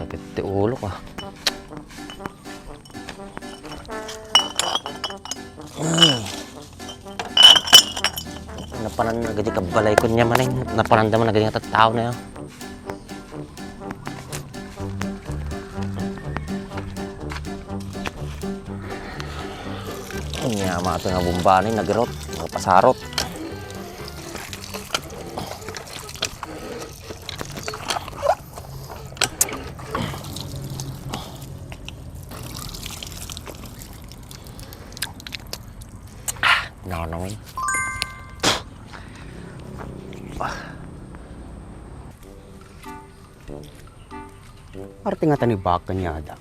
Sakit ti ulo ka. Napanan na gadi ka balay ko niya man eh. Napanan na gadi nga tao na yan. Niya mga ito nga bumbanin, nagirot, mga pasarot. Nanangin. Arte nga tanibakan niya ada.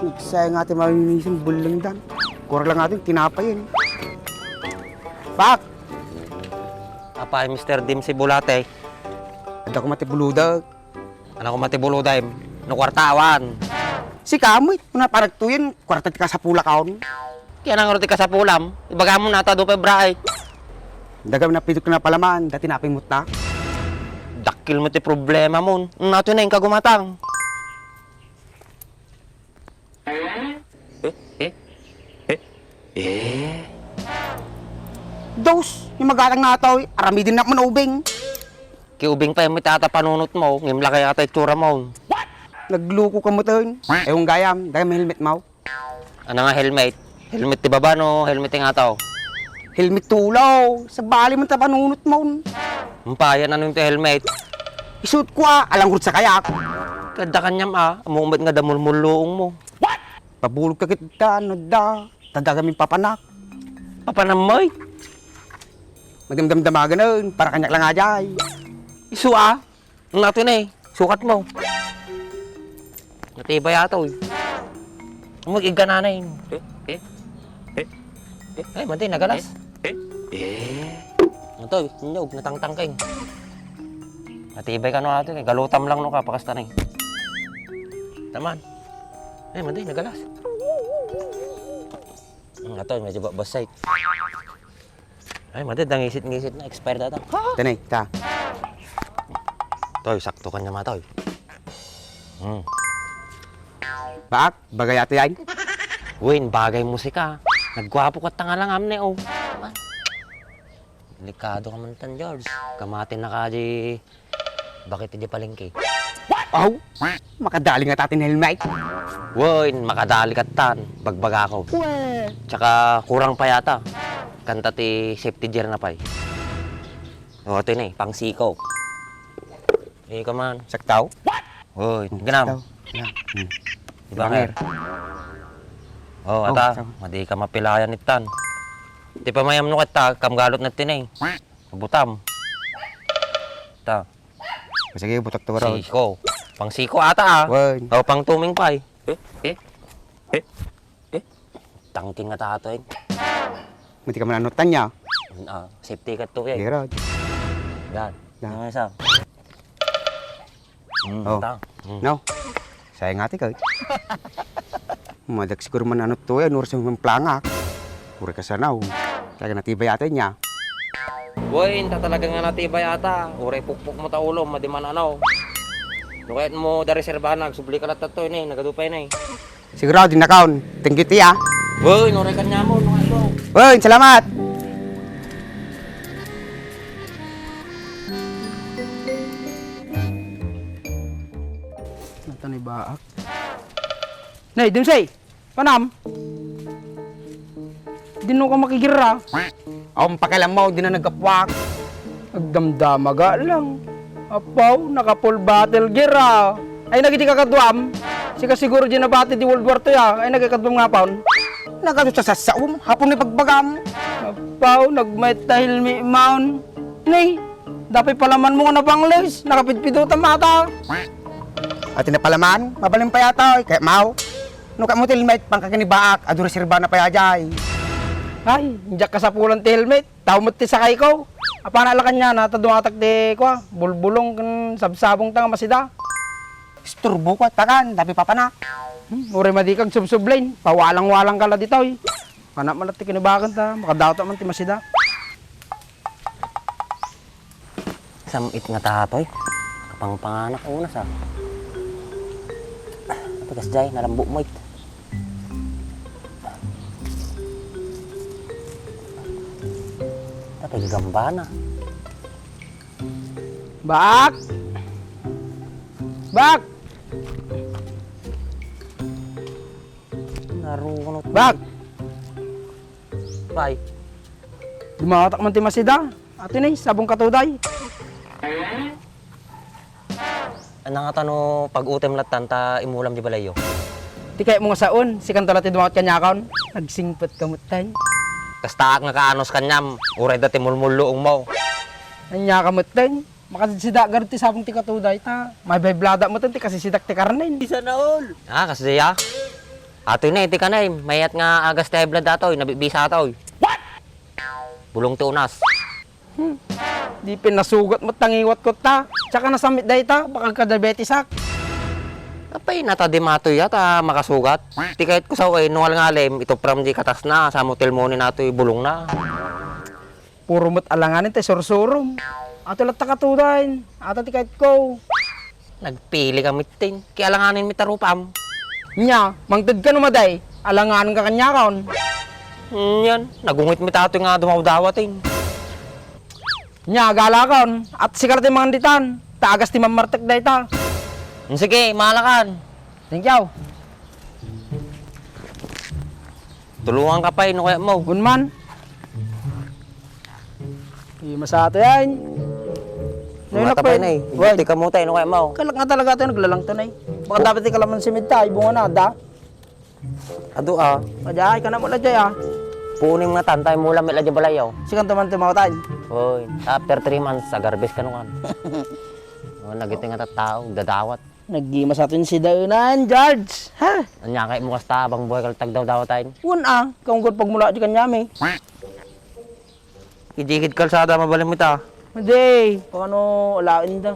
Nagsaya nga ating malinisin bulang dan. Kurang lang ating tinapay yun. Pak! Apa ay Mr. Dim si Bulate? Ada ko matibuludag. Ano ko matibuluday? No kwartawan. Si kamoy, muna paragtuyin, kwarta ka sa pula kaon. Kaya nang roti ka sa pulam. Ibaga mo na ito doon pa bray. Dagam na pitok na palaman, dati napimot na. Dakil mo ti problema mo. Nato na yung kagumatang. Dos, yung magalang nataw, arami din na manubing. Kiubing pa yung may tatapanunot mo. Ngimla kaya ata itsura mo. Nagluko ka mo taon. Ewan gayam, dahil may helmet mo. Ano nga helmet? Helmet ti baba no? Helmet nga tao. Helmet tulaw, sa bali mo tapanunot mo. Mampayan ano yung ti helmet? Isut ko alangrot sa kayak. Kada kanyam amumbat nga damulmulong mo. Pabulog ka kita, da, tadagamin papanak. Papanamoy. Magdamdam-damaga nun, para kanyak lang ajay. Isu nato na eh. Sukat mo. Natibay ato eh. Mag-iga na na yun. Ay, mantay, nagalas. Ito, nyog, natangtangking. Natibay ka no ato eh. Galutam lang no ka, pakasta na eh. Taman. Ay, mantay, nagalas. Ito, medyo basay. Ay, mantay, dangisit-ngisit na. Expired ata. Tanay, ta. Toy, sakto ka niya matoy. Baak, bagay ate yan. Win, bagay musika. Nagwapo ka tanga lang amne, oh. Delikado ka man tan, George. Kamatin na ka, di... Bakit hindi palengke? Aw, makadali nga tatin helmet. Win, makadali ka tan. Bagbaga ako. Tsaka kurang pa yata. Kanta ti safety gear na pa eh. O, ito na eh, pang siko. Eh, ka man. Saktaw? Uy, ganam. Diba nga? Oh, ata, madi ka mapilayan itan. Di pa mayam no kita, kamgalot na tinay. Butam. Ta. Sige, butak to raw. Siko. Pang siko ata Wan. O, pang tuming pa eh. Tangking nga tato eh. Mati ka mananutan niya. Safety ka to eh. Gerard. Yan. Yan. Yan isa. Oh. No. Sayang ate ka. Madag siguro man to eh, nurse yung plangak. Pura ka sanaw. Kaya natibay ate niya. Boy, talaga nga natibay ata. Uray pukpuk mo ta ulo, madiman ano. Nukayat mo da reserbahan, nagsubli ka lang tato yun eh, nagadupay na eh. Sigurado din nakaon. Thank you tiya. Boy, nuray ka niya mo, nukay mo. Boy, salamat. Ito ni Baak. Nay, Dimsay! Panam! Di no ka makigira. Ang pakialam mo, di na nagkapwak. Nagdamdamaga lang. Apaw, naka-full battle gear Ay, nagiti ka kadwam. Sika siguro di nabati di World War II Ay, nagkakadwam nga paon. Nagkado sa sasaum, hapon ni pagbagam. Apaw, nagmait dahil mi maon. Nay, dapat palaman mo nga na panglis. Nakapidpidutan mata. At tinapalaman, mabalim pa yata, kaya mau. Nung ka mo helmet, pangkakinibaak, ado reserba na pa yajay. Ay, njak ka sa pulang ti helmet, tao mo ti sakay ko. Apana alakan niya, natadungatak ti ko, bulbulong kan sabsabong tanga masida. Isturbo ko, takan, dabi papanak. Uri madikag subsublain, pawalang-walang ka la dito. Kanak malati kinibagan ta, makadawat man ti masida. Samit nga tatoy. Kapang-panganak unas ah. Tigas jay, nalambo mo it. Tapos gamba na. Bak! Bak! Narunot. Bak! Bay. Dumatak man ti masida. Atin sabong katuday. Ano nga tano pag-utem latan ta imulam di balayo? Ti kaya mo nga saon, si kanto ti dumakat kanyakon. Nagsingpot kamutay. Kastaak nga kaanos kanyam. Uray dati mulmulloong mo. Anya kamutay. Makasida gar ti sabong ti katuday ta. May bayblada mo ti kasi sidak ti karnen. Isa na all. Ah, kasi ya. Ato na, iti ka na mayat nga agas tayo blad datoy, nabibisa atoy. What? Bulong ti unas. Di pinasugat mo tangiwat ko ta. Tsaka nasamit day ta, baka kadabetisak. Apay, natadimatoy yata, makasugat. Ti kahit ko sa way, nungal nga lim, ito pram di katas na, sa motel mo ni natoy bulong na. Puro mo't alanganin tayo sursurum. Ato lang takatudain. Ato ti kahit ko. Nagpili kami tin, kaya langanin mi tarupam. Nya, mangtad ka numaday. Alanganin ka kanyakon. Yan, nagungit mi tatoy nga dumaw-dawatin. Nya, galakon. At sikar ti manganditan. Taagas ti mamartek day ta. Sige, malakan. Thank you. Tulungan ka pa no kaya mo. Gunman. Di masato yan. Mata pa na Buti ka mo tayo no kaya mo. Kalak nga talaga ito, naglalang to na Baka dapat di kalaman simid ta, ibunga na, da. Ado ah. Madyahay ka na mula dyan ah. Punim nga tantay mula mila di balayaw. Sikan taman timawatan. Hoy, after 3 months, agarbis ka naman. Nagiting nga tao, dadawat. Nagima sa atin si Daunan, George. Ha? Anya kay mo kasta, bang buhay kaltag daw dawatayin. Un ah, kaunggol pagmula di kanyami. Ijigid kalsada, mabalim mo ta. Hindi, kung ano, alain da.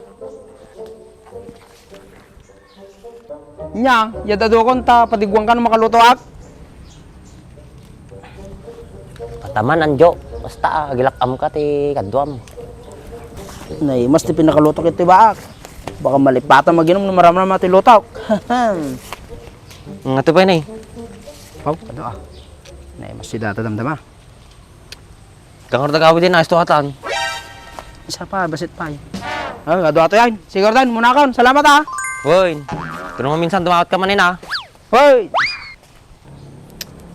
Nya, yadado kon ta, padigwang ka na makaluto ak. Kataman, anjo. Basta, agilakam ka, ti kadwam. Nay, mas ti pinakaluto kiti baak. Baka malipatan maginom na marami na mati lutok. Nga to pa yun Pau, ano ah. Nay, mas si data damdama. Kangar tagawi din, ayos to hatan. Isa pa, basit pa. Ah, gado ato yan. Siguro dan, muna akon. Salamat ah. Hoy, kung mo minsan dumawat ka manin ah. Hoy!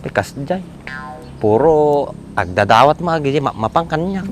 Tikas dyan. Puro agdadawat mga gigi, mapang kanya.